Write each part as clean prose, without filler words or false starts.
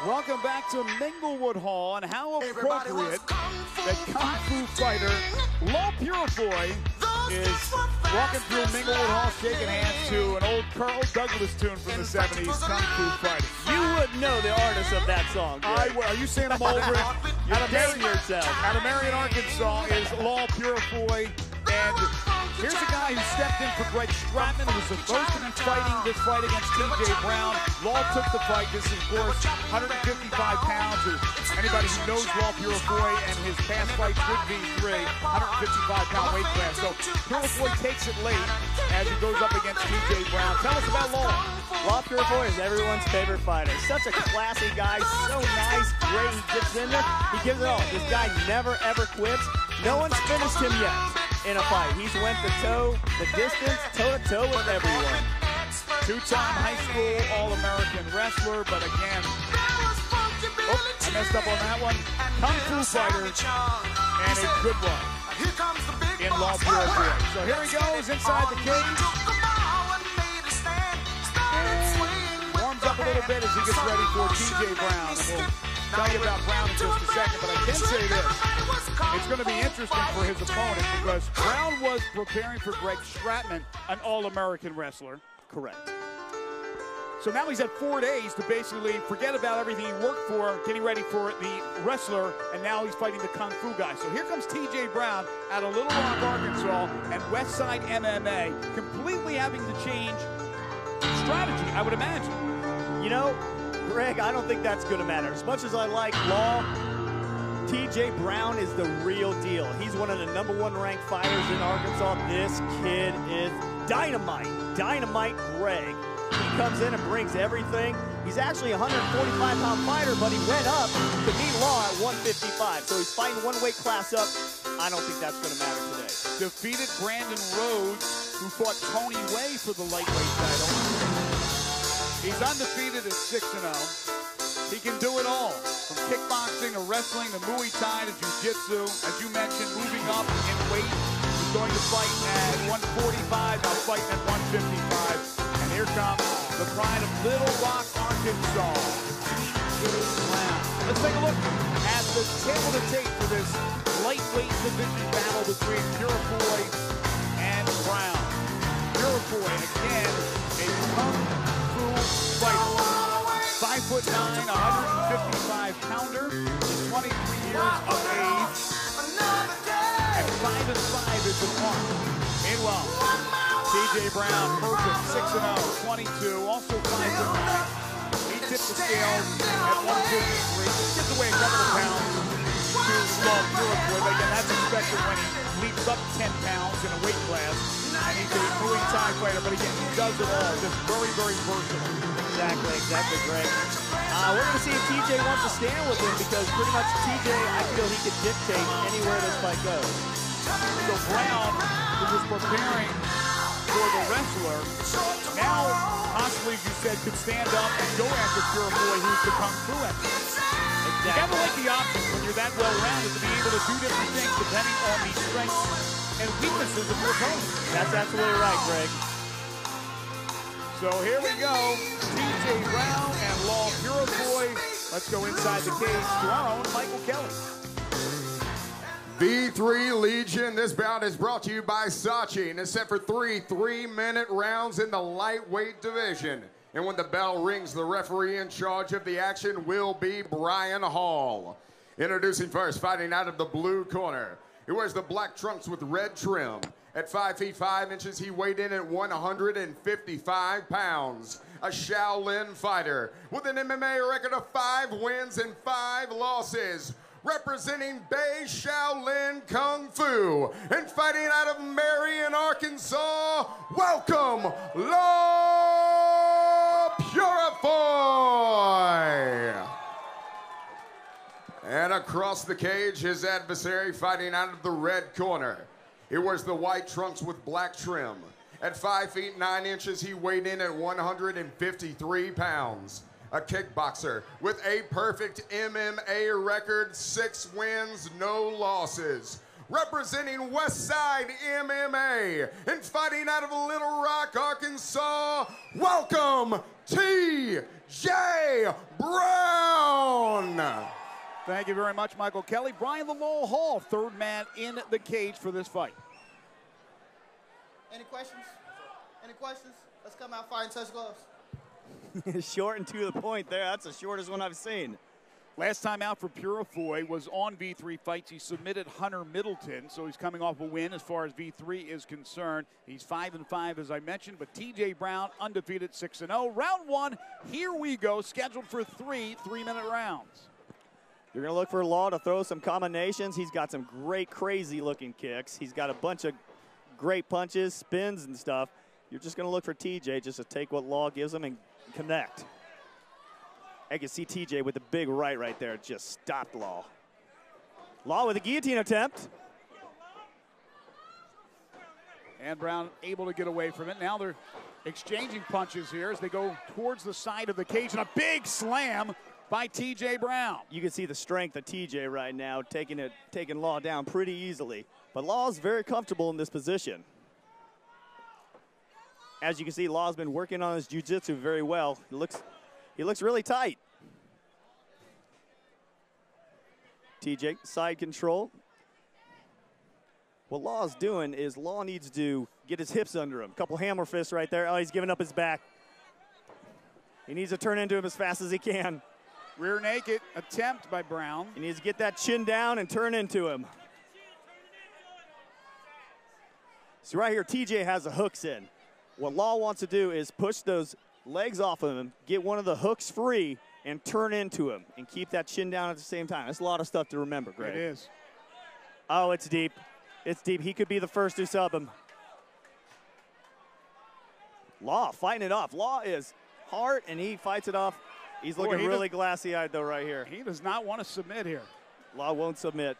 Welcome back to Minglewood Hall, and how appropriate that Kung Fu fighter Law Purifoy is walking through Minglewood Hall shaking hands to an old Carl Douglas tune from the 70s, Kung Fu Fighting. You would know the artist of that song. Are you saying I'm over it? You're dating yourself. Out of Marion, Arkansas is Law Purifoy, and here's a guy who stepped in for Greg Stratman, who was supposed to be fighting this fight against T.J. Brown. Law took the fight. This is, of course, 155 pounds. Anybody who knows Law Purifoy and his past fights with V3, 155-pound weight class. So Purifoy takes it late as he goes up against T.J. Brown. Tell us about Law. Law Purifoy is everyone's favorite fighter. Such a classy guy, so nice, great. He gets in there, he gives it all. This guy never, ever quits. No one's finished him yet in a fight. He's went the distance, toe-to-toe with everyone. Two-time high school All-American wrestler, but again, I messed up on that one. Kung Fu fighter, and a good one in Law Purifoy. So here he goes inside the cage, and warms up a little bit as he gets ready for T.J. Brown. And we'll tell you about Brown in just a second, but I can say this. It's going to be interesting for his opponent because Brown was preparing for Greg Stratman, an All-American wrestler. Correct. So now he's had 4 days to basically forget about everything he worked for, getting ready for the wrestler, and now he's fighting the Kung Fu guy. So here comes T.J. Brown out of Little Rock, Arkansas, and Westside MMA, completely having to change strategy, I would imagine. You know, Greg, I don't think that's going to matter. As much as I like Law, T.J. Brown is the real deal. He's one of the #1 ranked fighters in Arkansas. This kid is dynamite. Dynamite Greg. He comes in and brings everything. He's actually a 145-pound fighter, but he went up to beat Law at 155. So he's fighting one weight class up. I don't think that's going to matter today. Defeated Brandon Rhodes, who fought Tony Way for the lightweight title. He's undefeated at 6-0. He can do it all, from kickboxing to wrestling to Muay Thai to Jiu-Jitsu. As you mentioned, moving up in weight. He's going to fight at 145, now fighting at 155. And here comes the pride of Little Rock, Arkansas, T.J. Brown. Let's take a look at the table of the tape for this lightweight division battle between Purifoy and Brown. Purifoy, again, a Kung Fu fighter. 5'9", 155-pounder, 23 years of age, and 5'5" is his mark. Meanwhile, T.J. Brown, perfect, 6'0", 22, also 5'9". He tipped the scales at 153, gives away a couple of pounds to Law Purifoy, but again, that's expected when he leaps up 10 pounds in a weight class, and he's a Muay Thai fighter, but again, he does it all, just very, very versatile. Exactly, Greg. We're going to see if TJ wants to stand with him because pretty much TJ, I feel he could dictate anywhere this fight goes. So Brown, who was preparing for the wrestler, now possibly, as you said, could stand up and go after Purifoy, who's the Kung Fu expert. Exactly. You gotta like the options when you're that well-rounded to be able to do different things depending on the strengths and weaknesses of your opponent. That's absolutely right, Greg. So here we go, T.J. Brown and Law Purifoy. Let's go inside the cage to our own Michael Kelly. V3 Legion, this bout is brought to you by Saatchi and is set for 3 3-minute rounds in the lightweight division. And when the bell rings, the referee in charge of the action will be Brian Hall. Introducing first, fighting out of the blue corner. He wears the black trunks with red trim. At 5 feet 5 inches, he weighed in at 155 pounds. A Shaolin fighter with an MMA record of 5 wins and 5 losses. Representing Bay Shaolin Kung Fu and fighting out of Marion, Arkansas, welcome, Law Purifoy. And across the cage, his adversary fighting out of the red corner. He wears the white trunks with black trim. At 5 feet 9 inches, he weighed in at 153 pounds. A kickboxer with a perfect MMA record, 6 wins, no losses. Representing Westside MMA and fighting out of Little Rock, Arkansas, welcome T.J. T.J. Brown. Thank you very much, Michael Kelly. Brian the Law Hall, third man in the cage for this fight. Any questions? Any questions? Let's come out, fight, and touch gloves. Short and to the point there. That's the shortest one I've seen. Last time out for Purifoy was on V3 Fights. He submitted Hunter Middleton, so he's coming off a win as far as V3 is concerned. He's 5-5, as I mentioned, but T.J. Brown undefeated 6-0. Round one, here we go, scheduled for three 3-minute rounds. You're going to look for Law to throw some combinations. He's got some great, crazy-looking kicks. He's got a bunch of great punches, spins, and stuff. You're just going to look for TJ just to take what Law gives him and connect. I can see TJ with the big right there. Just stopped Law. Law with a guillotine attempt. And Brown able to get away from it. Now they're exchanging punches here as they go towards the side of the cage. And a big slam by T.J. Brown. You can see the strength of TJ right now, taking Law down pretty easily. But Law's very comfortable in this position. As you can see, Law's been working on his jiu-jitsu very well. He looks really tight. TJ, side control. What Law's doing is Law needs to get his hips under him. Couple hammer fists right there. Oh, he's giving up his back. He needs to turn into him as fast as he can. Rear naked attempt by Brown. He needs to get that chin down and turn into him. So right here, TJ has the hooks in. What Law wants to do is push those legs off of him, get one of the hooks free, and turn into him, and keep that chin down at the same time. That's a lot of stuff to remember, Greg. It is. Oh, it's deep. It's deep. He could be the first to sub him. Law fighting it off. Law is hard, and he fights it off. He's looking really glassy-eyed, though, right here. He does not want to submit here. Law won't submit.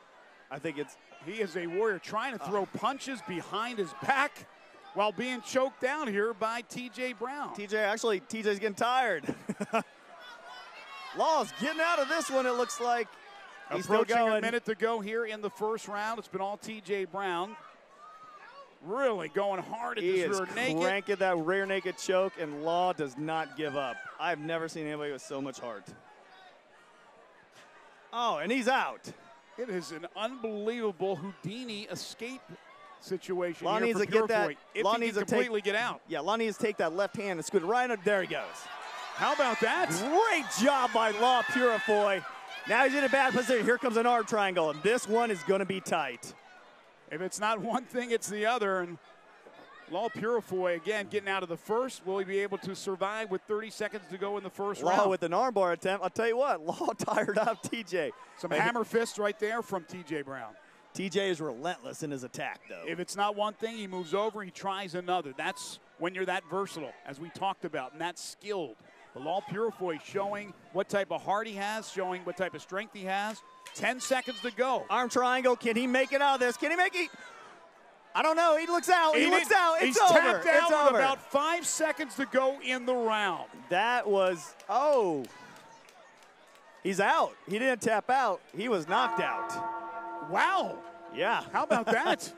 I think it's... He is a warrior trying to throw punches behind his back while being choked down here by T.J. Brown. TJ's getting tired. Law's getting out of this one, it looks like. He's approaching still going. A minute to go here in the first round. It's been all T.J. Brown. Really going hard at this rear naked. He is cranking that rear naked choke, and Law does not give up. I've never seen anybody with so much heart. Oh, and he's out. It is an unbelievable Houdini escape situation Law here needs for to get that. If Law he needs can to completely get out. Yeah, Law needs to take that left hand and scoot right up. There he goes. How about that? Great job by Law Purifoy. Now he's in a bad position. Here comes an arm triangle, and this one is going to be tight. If it's not one thing, it's the other. And Law Purifoy, again, getting out of the first. Will he be able to survive with 30 seconds to go in the first round? Law with an armbar attempt. I'll tell you what, Law tired out TJ. Some hammer fists right there from T.J. Brown. TJ is relentless in his attack, though. If it's not one thing, he moves over, he tries another. That's when you're that versatile, as we talked about, and that's skilled. But Law Purifoy showing what type of heart he has, showing what type of strength he has. 10 seconds to go. Arm triangle. Can he make it out of this? Can he make it? I don't know. He looks out. He looks out. It's over. He's tapped out it's over. with about 5 seconds to go in the round. That was, oh. He's out. He didn't tap out. He was knocked out. Wow. Yeah. How about that?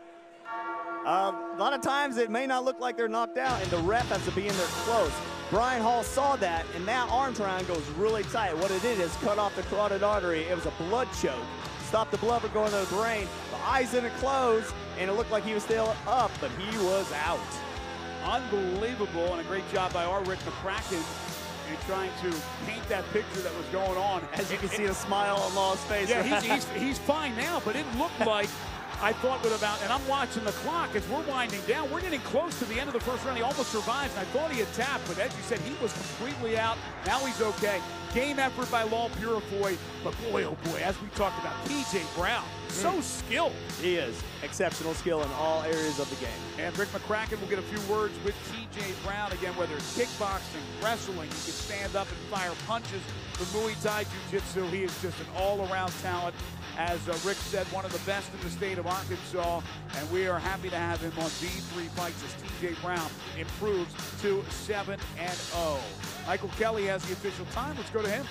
A lot of times it may not look like they're knocked out, and the ref has to be in there close. Brian Hall saw that, and that arm triangle is really tight. What it did is cut off the carotid artery. It was a blood choke. Stopped the blood from going to the brain. The eyes didn't close, and it looked like he was still up, but he was out. Unbelievable, and a great job by our Rick McCracken in trying to paint that picture that was going on. As you can see the smile on Law's face. Yeah, he's fine now, but it looked like, I thought with about, and I'm watching the clock as we're winding down. We're getting close to the end of the first round. He almost survives, and I thought he had tapped, but as you said, he was completely out. Now he's okay. Game effort by Law Purifoy, but boy, oh boy, as we talked about, T.J. Brown, so skilled. He is. Exceptional skill in all areas of the game. And Rick McCracken will get a few words with T.J. Brown. Again, whether it's kickboxing, wrestling, he can stand up and fire punches. The Muay Thai Jiu-Jitsu, he is just an all-around talent. As Rick said, one of the best in the state of Arkansas, and we are happy to have him on V3 Fights as T.J. Brown improves to 7-0. Michael Kelly has the official time. Let's go to him.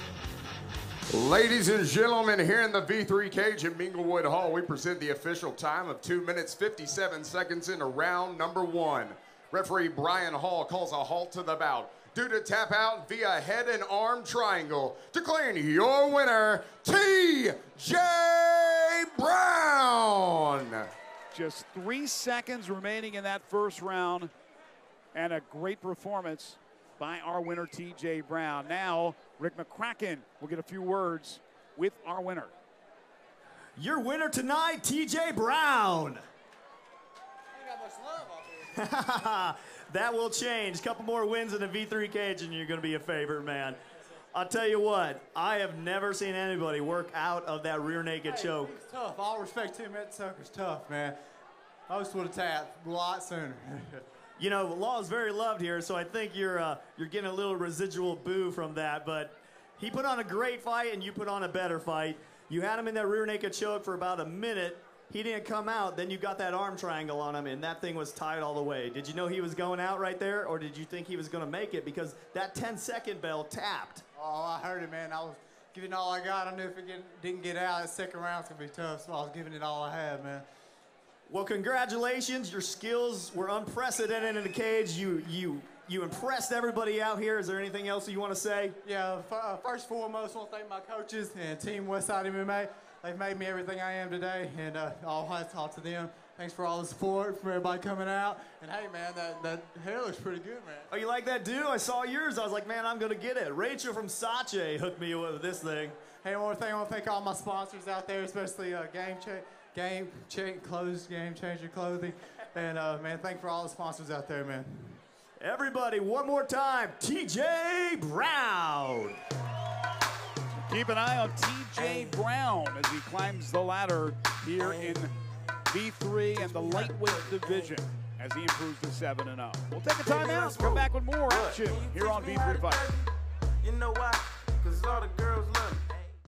Ladies and gentlemen, here in the V3 cage at Minglewood Hall, we present the official time of 2 minutes, 57 seconds into round number 1. Referee Brian Hall calls a halt to the bout. due to tap out via head and arm triangle. Declaring your winner, T.J. Brown. Just 3 seconds remaining in that first round, and a great performance by our winner, T.J. Brown. Now, Rick McCracken will get a few words with our winner. Your winner tonight, T.J. Brown. Ain't got much love out there. That will change. Couple more wins in the V3 cage and you're going to be a favorite, man. I'll tell you what, I have never seen anybody work out of that rear naked choke. It's tough. All respect to him, that sucker's tough, man. I just would have tapped a lot sooner. You know, Law is very loved here, so I think you're getting a little residual boo from that. But he put on a great fight, and you put on a better fight. You had him in that rear naked choke for about a minute. He didn't come out. Then you got that arm triangle on him, and that thing was tied all the way. Did you know he was going out right there, or did you think he was going to make it? Because that 10-second bell tapped. Oh, I heard it, man. I was giving all I got. I knew if it didn't get out, that second round's going to be tough, so I was giving it all I had, man. Well, congratulations. Your skills were unprecedented in the cage. You impressed everybody out here. Is there anything else you want to say? Yeah, first and foremost, I want to thank my coaches and Team Westside MMA. They've made me everything I am today, and I'll have to talk to them. Thanks for all the support, for everybody coming out. And hey, man, that hair looks pretty good, man. Oh, you like that, dude? I saw yours. I was like, man, I'm going to get it. Rachel from Sache hooked me with this thing. Hey, one more thing, I want to thank all my sponsors out there, especially Game Changer Clothing. And, man, thank you for all the sponsors out there, man. Everybody, one more time, T.J. Brown. Keep an eye on T.J. Brown as he climbs the ladder here in V3 and the lightweight division as he improves to 7-0. We'll take a timeout, come back with more action here on V3 Fights. You know why? 'Cause all the girls